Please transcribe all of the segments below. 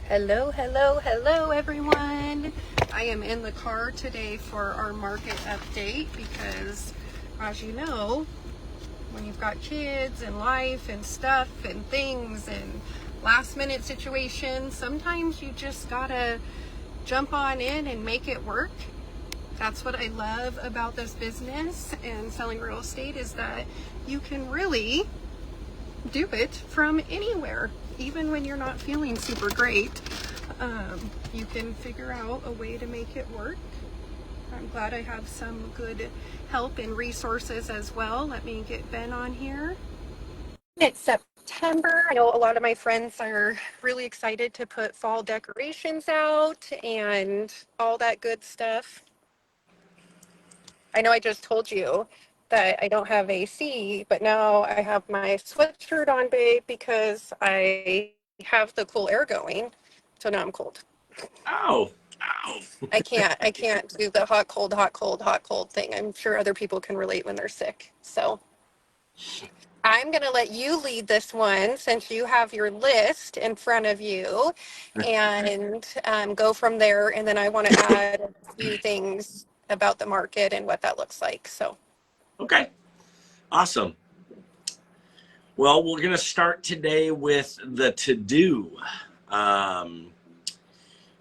Hello, hello, hello, everyone. I am in the car today for our market update because, as you know, when you've got kids and life and stuff and things and last minute situations, sometimes you just gotta jump on in and make it work. That's what I love about this business and selling real estate, is that you can really do it from anywhere. Even when you're not feeling super great, you can figure out a way to make it work. I'm glad I have some good help and resources as well. Let me get Ben on here. It's September. I know a lot of my friends are really excited to put fall decorations out and all that good stuff. I know I just told you that I don't have AC, but now I have my sweatshirt on, babe, because I have the cool air going. So now I'm cold. Oh, I can't do the hot, cold, hot, cold, hot, cold thing. I'm sure other people can relate when they're sick. So I'm going to let you lead this one since you have your list in front of you and go from there. And then I want to add a few things about the market and what that looks like. So. okay. Awesome. Well, we're going to start today with the to-do. I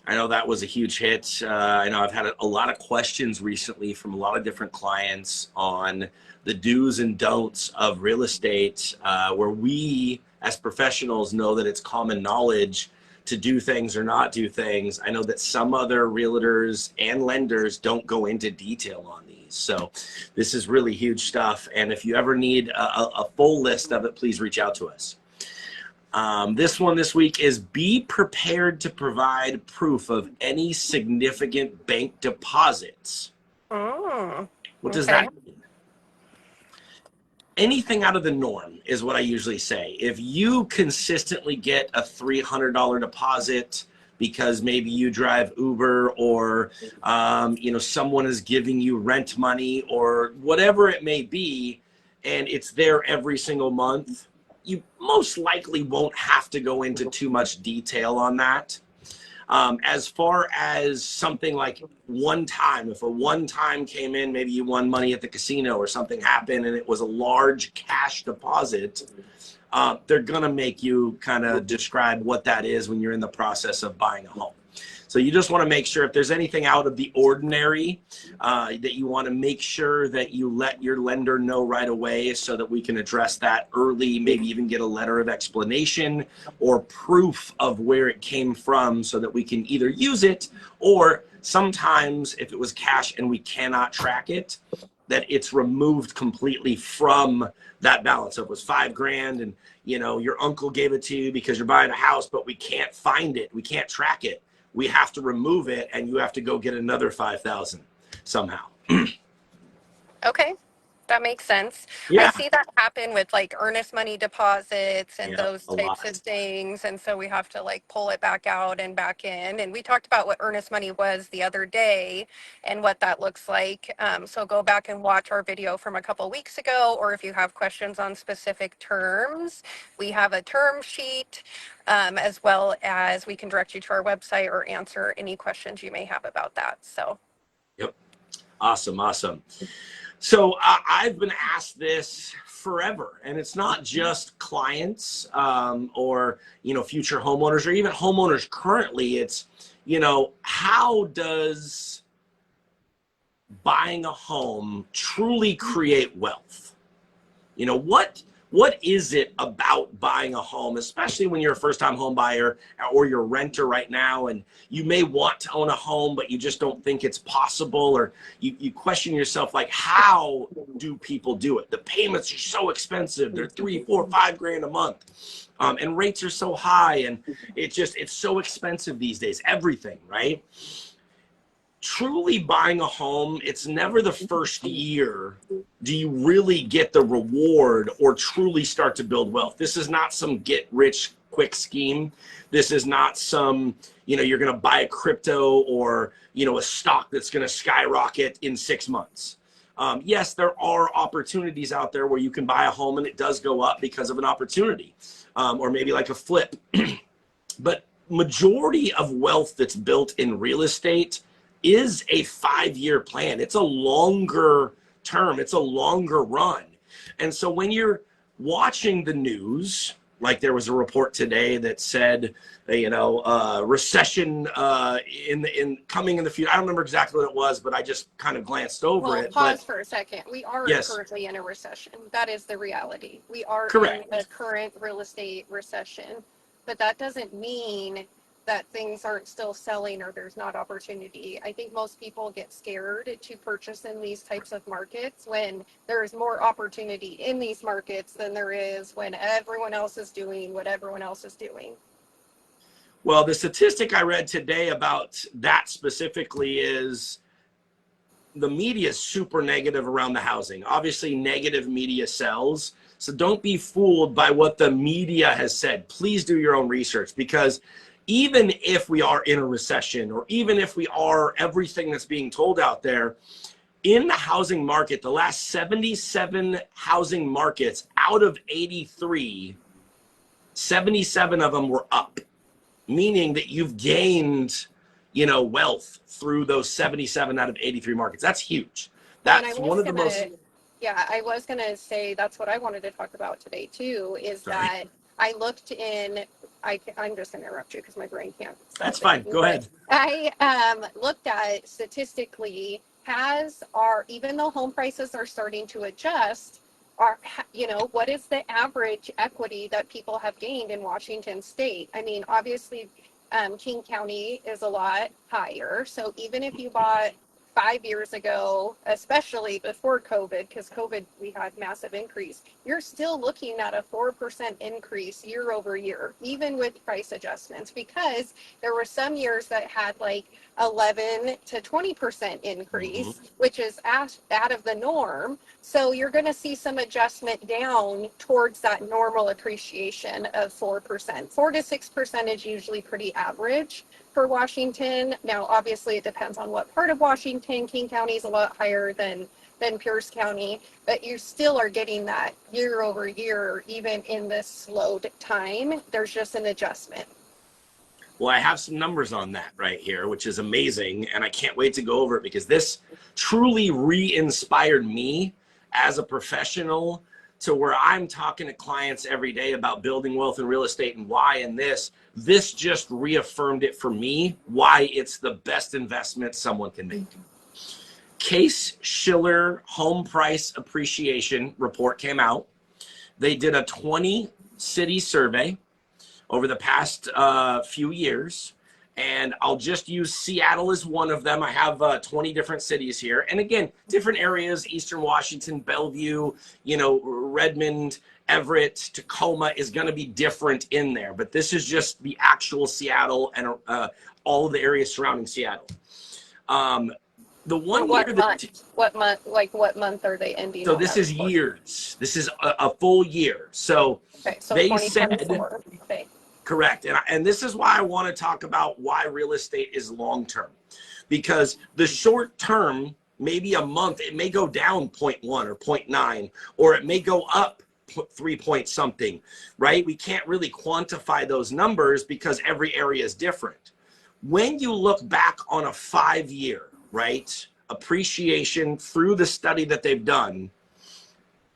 know that was a huge hit. I know I've had a lot of questions recently from a lot of different clients on the do's and don'ts of real estate, where we as professionals know that it's common knowledge to do things or not do things. I know that some other realtors and lenders don't go into detail on these. So this is really huge stuff. And if you ever need a full list of it, please reach out to us. This one this week is be prepared to provide proof of any significant bank deposits. Oh, What does okay. that mean? Anything out of the norm is what I usually say. If you consistently get a $300 deposit because maybe you drive Uber or someone is giving you rent money or whatever it may be, and it's there every single month, you most likely won't have to go into too much detail on that. As far as something like one time, if a one time came in, maybe you won money at the casino or something happened and it was a large cash deposit, they're going to make you kind of describe what that is when you're in the process of buying a home. So you just want to make sure if there's anything out of the ordinary, that you want to make sure that you let your lender know right away so that we can address that early, maybe even get a letter of explanation or proof of where it came from so that we can either use it, or sometimes if it was cash and we cannot track it, that it's removed completely from that balance. So if it was $5,000 and your uncle gave it to you because you're buying a house, but we can't find it, we can't track it, we have to remove it and you have to go get another 5,000 somehow. Okay. That makes sense. I Yeah. see that happen with like earnest money deposits and Yeah, those a types of lot. things. And so we have to like pull it back out and back in. And we talked about what earnest money was the other day and what that looks like. So go back and watch our video from a couple weeks ago, or if you have questions on specific terms, we have a term sheet, as well as we can direct you to our website or answer any questions you may have about that. So. Yep. Awesome. So I've been asked this forever, and it's not just clients or future homeowners or even homeowners currently. It's how does buying a home truly create wealth? What is it about buying a home, especially when you're a first-time home buyer or you're a renter right now, and you may want to own a home, but you just don't think it's possible, or you question yourself, like, how do people do it? The payments are so expensive. They're 3, 4, 5 grand a month. And rates are so high, and it's so expensive these days, everything, right? Truly buying a home, it's never the first year do you really get the reward or truly start to build wealth. This is not some get rich quick scheme. This is not some, you're going to buy a crypto or, a stock that's going to skyrocket in 6 months. Yes, there are opportunities out there where you can buy a home and it does go up because of an opportunity, or maybe like a flip. But majority of wealth that's built in real estate is a 5-year plan. It's a longer term, it's a longer run. And so when you're watching the news, like there was a report today that said, recession in coming in the future. I don't remember exactly what it was, but I just kind of glanced over it. Pause But for a second. We are yes, currently in a recession. That is the reality. We are in correct. a current real estate recession, but that doesn't mean that things aren't still selling or there's not opportunity. I think most people get scared to purchase in these types of markets when there's more opportunity in these markets than there is when everyone else is doing what everyone else is doing. Well, the statistic I read today about that specifically is the media is super negative around the housing. Obviously, negative media sells. So don't be fooled by what the media has said. Please do your own research, because even if we are in a recession, or even if we are everything that's being told out there, in the housing market, the last 77 housing markets out of 83, 77 of them were up, meaning that you've gained, wealth through those 77 out of 83 markets. That's huge. Well, and That's one of the most. I was gonna say that's what I wanted to talk about today too, is Sorry. that I looked in, I'm just gonna interrupt you because my brain can't stop That's fine. thinking, Go but ahead. I looked at statistically, even though home prices are starting to adjust, what is the average equity that people have gained in Washington State? I mean, obviously, King County is a lot higher. So even if you bought 5 years ago, especially before COVID, because COVID, we had massive increase, you're still looking at a 4% increase year over year, even with price adjustments, because there were some years that had like 11 to 20% increase, which is out of the norm. So you're going to see some adjustment down towards that normal appreciation of 4%. 4 to 6% is usually pretty average for Washington. Now, obviously, it depends on what part of Washington. King County is a lot higher than Pierce County, but you still are getting that year over year, even in this slowed time. There's just an adjustment. Well, I have some numbers on that right here, which is amazing, and I can't wait to go over it, because this truly re-inspired me as a professional, to where I'm talking to clients every day about building wealth in real estate and why. And this just reaffirmed it for me, why it's the best investment someone can make. Case-Shiller home price appreciation report came out. They did a 20-city survey over the past few years, and I'll just use Seattle as one of them. I have 20 different cities here, and again, different areas: Eastern Washington, Bellevue, Redmond, Everett, Tacoma is going to be different in there, but this is just the actual Seattle and all of the areas surrounding Seattle. The one what year month? that What month are they ending? so On this that is report? years. This is a full year. So Okay, so they said 2024. Okay. correct. And this is why I want to talk about why real estate is long term. Because the short term, maybe a month, it may go down 0.1 or 0.9, or it may go up 3 point something, right? We can't really quantify those numbers because every area is different. When you look back on a 5-year, right, appreciation through the study that they've done,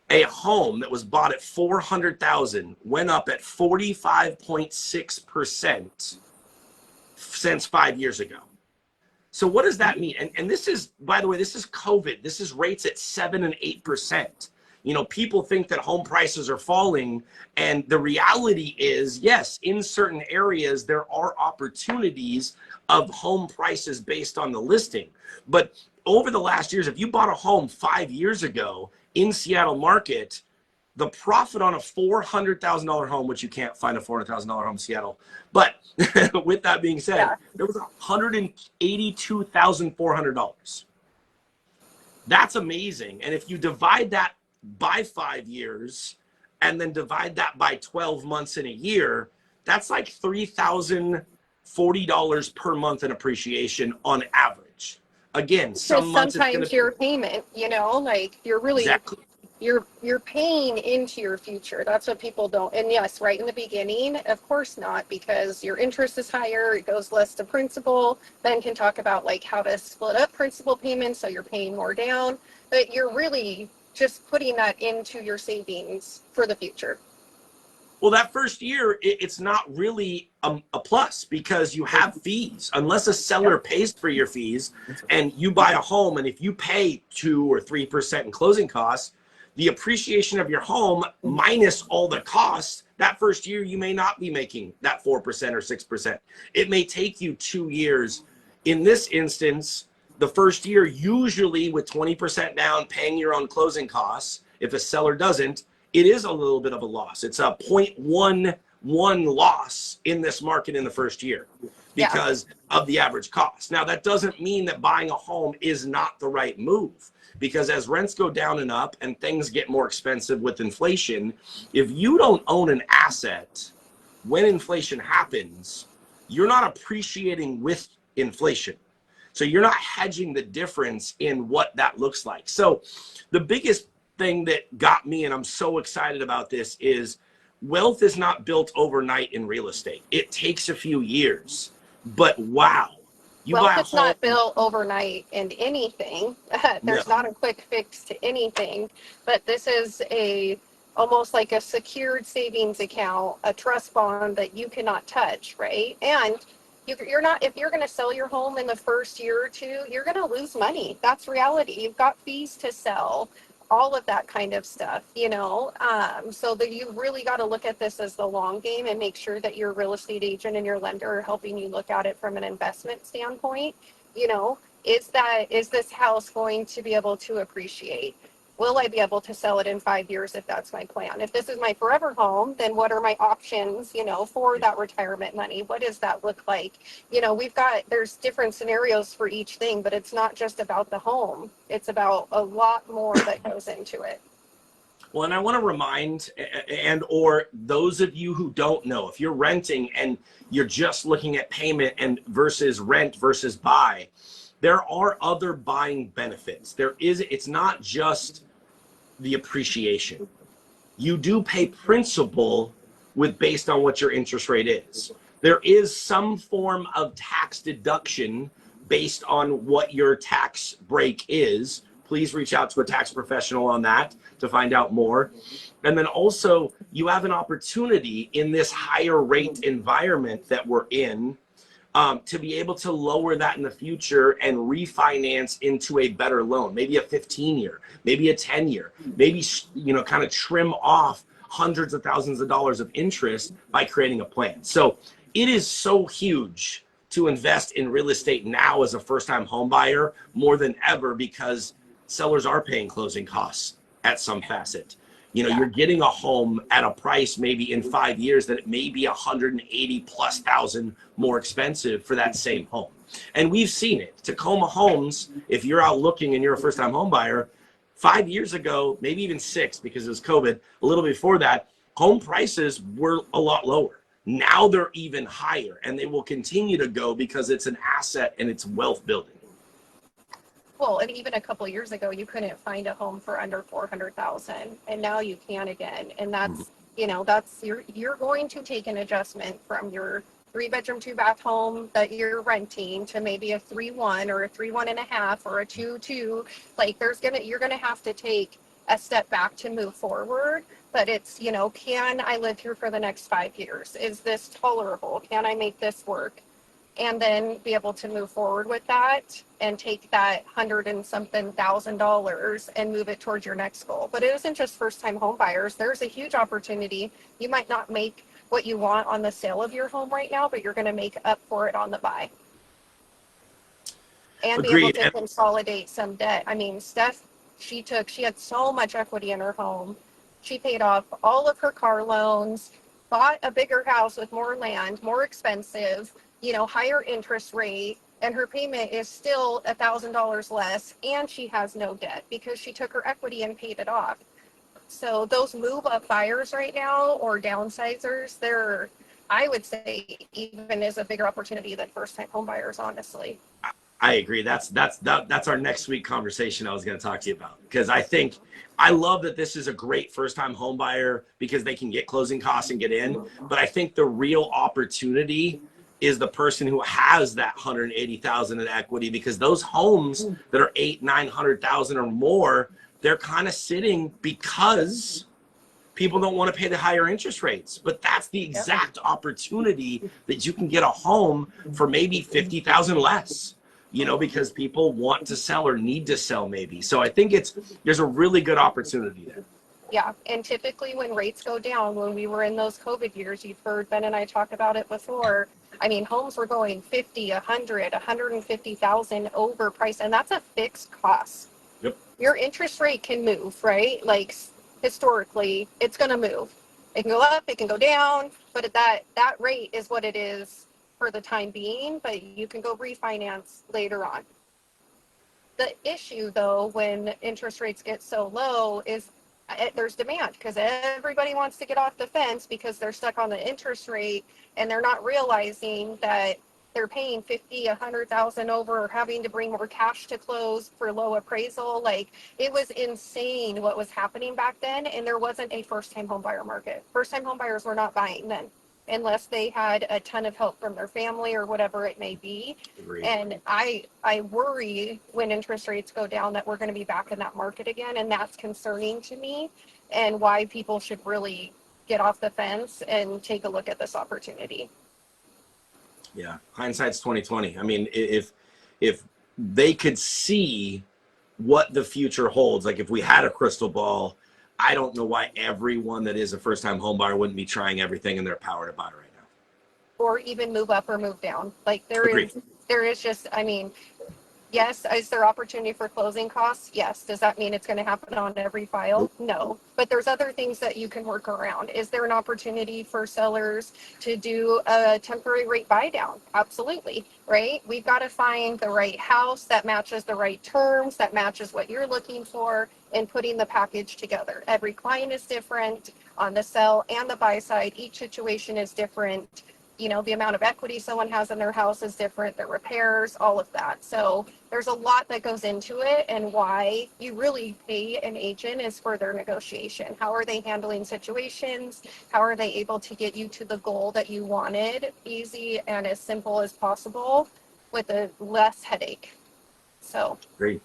a home that was bought at $400,000 went up at 45.6% since 5 years ago. So what does that mean? And this is, by the way, this is COVID. This is rates at 7 and 8%. People think that home prices are falling, and the reality is, yes, in certain areas there are opportunities of home prices based on the listing. But over the last years, if you bought a home 5 years ago in Seattle market, the profit on a $400,000 home, which you can't find a $400,000 home in Seattle, but with that being said, Yeah. there was $182,400. That's amazing. And if you divide that by 5 years and then divide that by 12 months in a year, that's like $3,040 per month in appreciation on average. Again, some Because months it's going sometimes to your payment, like you're really exactly you're paying into your future. That's what people don't. And yes, right in the beginning, of course not, because your interest is higher, it goes less to principal. Ben can talk about like how to split up principal payments so you're paying more down, but you're really just putting that into your savings for the future. Well, that first year, it's not really a plus because you have fees. Unless a seller pays for your fees and you buy a home, and if you pay 2 or 3% in closing costs, the appreciation of your home minus all the costs, that first year you may not be making that 4% or 6%. It may take you 2 years. In this instance, the first year, usually with 20% down, paying your own closing costs, if a seller doesn't, it is a little bit of a loss. It's a 0.11 loss in this market in the first year because of the average cost. Now, that doesn't mean that buying a home is not the right move, because as rents go down and up and things get more expensive with inflation, if you don't own an asset, when inflation happens, you're not appreciating with inflation. So you're not hedging the difference in what that looks like. So the biggest thing that got me, and I'm so excited about this, is wealth is not built overnight in real estate. It takes a few years, but wow, you buy Wealth a is not home. built overnight in anything. No, There's not a quick fix to anything, but this is a almost like a secured savings account, a trust bond that you cannot touch, right? And you're not, if you're going to sell your home in the first year or two, you're going to lose money. That's reality. You've got fees to sell, all of that kind of stuff, you know. So that you really got to look at this as the long game and make sure that your real estate agent and your lender are helping you look at it from an investment standpoint. You know, is this house going to be able to appreciate? Will I be able to sell it in 5 years if that's my plan? If this is my forever home, then what are my options, you know, for that retirement money? What does that look like? You know, there's different scenarios for each thing, but it's not just about the home. It's about a lot more that goes into it. well, and I want to remind, and or those of you who don't know, if you're renting and you're just looking at payment and versus rent versus buy, there are other buying benefits. It's not just the appreciation. You do pay principal with based on what your interest rate is. There is some form of tax deduction based on what your tax break is. Please reach out to a tax professional on that to find out more. And then also, you have an opportunity in this higher rate environment that we're in, to be able to lower that in the future and refinance into a better loan, maybe a 15-year, maybe a 10-year, maybe, you know, kind of trim off hundreds of thousands of dollars of interest by creating a plan. So it is so huge to invest in real estate now as a first-time home buyer more than ever, because sellers are paying closing costs at some facet. You know, you're getting a home at a price maybe in 5 years that it may be 180 plus thousand more expensive for that same home. And we've seen it. Tacoma Homes, if you're out looking and you're a first time home buyer, 5 years ago, maybe even 6 because it was COVID, a little before that, home prices were a lot lower. Now they're even higher, and they will continue to go because it's an asset and it's wealth building. Well, and even a couple of years ago, you couldn't find a home for under 400,000, and now you can again. And that's, you know, you're going to take an adjustment from your 3-bedroom, 2-bath home that you're renting to maybe a 3-1 or a 3-1.5 or a 2-2. Like you're gonna have to take a step back to move forward. But it's, you know, can I live here for the next 5 years? Is this tolerable? Can I make this work? And then be able to move forward with that and take that hundred and something $1,000 and move it towards your next goal. But it isn't just first time home buyers. There's a huge opportunity. You might not make what you want on the sale of your home right now, but you're going to make up for it on the buy. And be able Agreed. to consolidate some debt. I mean, Steph, she had so much equity in her home. She paid off all of her car loans, bought a bigger house with more land, more expensive, you know, higher interest rate, and her payment is still $1,000 less, and she has no debt because she took her equity and paid it off. So those move up buyers right now, or downsizers, they're, I would say, even is a bigger opportunity than first time home buyers, honestly. I agree. That's our next week conversation I was going to talk to you about, because I love that this is a great first time home buyer because they can get closing costs and get in. But I think the real opportunity is the person who has that 180,000 in equity, because those homes that are 800,000, 900,000 or more, they're kind of sitting because people don't want to pay the higher interest rates. But that's the Yep. exact opportunity that you can get a home for maybe 50,000 less, because people want to sell or need to sell maybe. So I think there's a really good opportunity there. Yeah, and typically when rates go down, when we were in those COVID years, you've heard Ben and I talk about it before. I mean, homes were going 50, 100, 150,000 over price, and that's a fixed cost. Yep. Your interest rate can move, right? Like historically, it's going to move. It can go up, it can go down, but that rate is what it is for the time being, but you can go refinance later on. The issue, though, when interest rates get so low is there's demand, because everybody wants to get off the fence because they're stuck on the interest rate, and they're not realizing that they're paying 50, 100,000 over, or having to bring more cash to close for low appraisal. Like, it was insane what was happening back then, and there wasn't a first-time home buyer market. First-time home buyers were not buying then, unless they had a ton of help from their family or whatever it may be. Agreed. And I worry when interest rates go down that we're going to be back in that market again, and that's concerning to me, and why people should really get off the fence and take a look at this opportunity. Yeah, hindsight's 2020. I mean, if they could see what the future holds, like if we had a crystal ball, I don't know why everyone that is a first-time home buyer wouldn't be trying everything in their power to buy right now. Or even move up or move down. Like there Agreed. is just, I mean, yes, is there opportunity for closing costs? Yes. Does that mean it's going to happen on every file? No. But there's other things that you can work around. Is there an opportunity for sellers to do a temporary rate buy down? Absolutely. Right? We've got to find the right house that matches the right terms, that matches what you're looking for, and putting the package together. Every client is different on the sell and the buy side. Each situation is different. The amount of equity someone has in their house is different, their repairs, all of that. So there's a lot that goes into it, and why you really pay an agent is for their negotiation. How are they handling situations? How are they able to get you to the goal that you wanted, easy and as simple as possible with a less headache? So Great.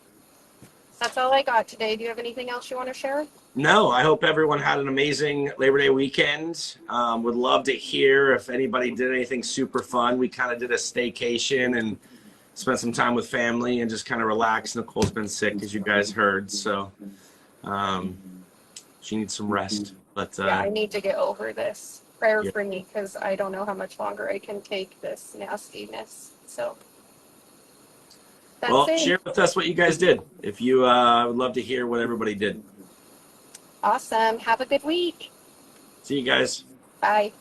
that's all I got today. Do you have anything else you want to share? No, I hope everyone had an amazing Labor Day weekend. Would love to hear if anybody did anything super fun. We kind of did a staycation and spent some time with family and just kind of relaxed. Nykole's been sick, as you guys heard, so she needs some rest. But Yeah, I need to get over this. Prayer Yeah. for me, because I don't know how much longer I can take this nastiness. So that's well, it. share with us what you guys did. If you would love to hear what everybody did. Awesome. Have a good week. See you guys. Bye.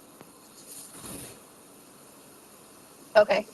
Okay.